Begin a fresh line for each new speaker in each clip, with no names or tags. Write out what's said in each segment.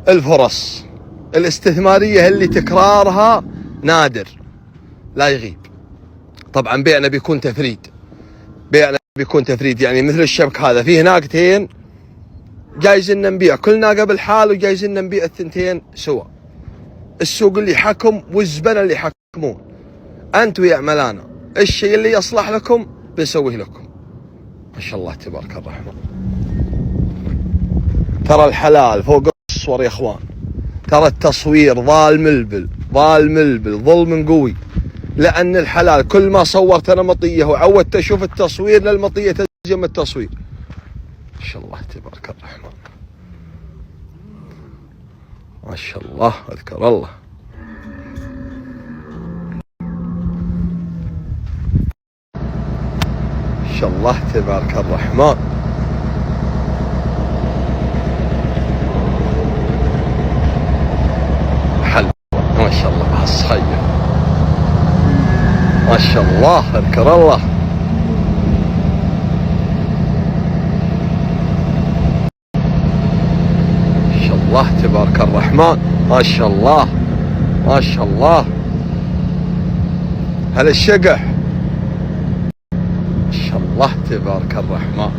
الفرص الاستثمارية اللي تكرارها نادر لا يغيب. طبعا بيعنا بيكون تفريد، يعني مثل الشبك هذا فيه ناقتين جايزين نبيع كل ناقة بالحال وجايزين نبيع الثنتين سوا. السوق اللي حكم والزبنة اللي يحكمون، أنت ويا عملانا الشيء اللي يصلح لكم بنسويه لكم. ما شاء الله تبارك الرحمن. ترى الحلال فوق الصور يا اخوان، ترى التصوير ضال ملبل ظلم قوي، لأن الحلال كل ما صورت أنا مطية وعودت أشوف التصوير للمطية تزم التصوير. ما شاء الله تبارك الرحمن، ما شاء الله اذكر الله. ما شاء الله تبارك الرحمن. حل ما شاء الله بهالصخية، ما شاء الله اذكر الله. ما شاء الله تبارك الرحمن، ما شاء الله ما شاء الله. هل الشقح ما شاء الله تبارك الرحمن.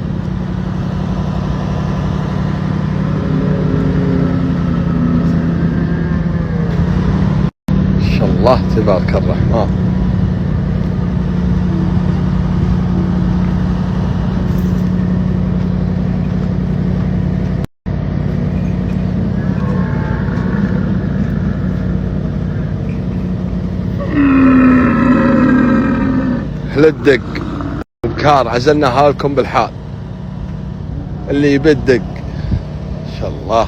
ما شاء الله تبارك الرحمن. اهل الدق بكار عزلناها لكم بالحال، اللي يبي الدق ان شاء الله.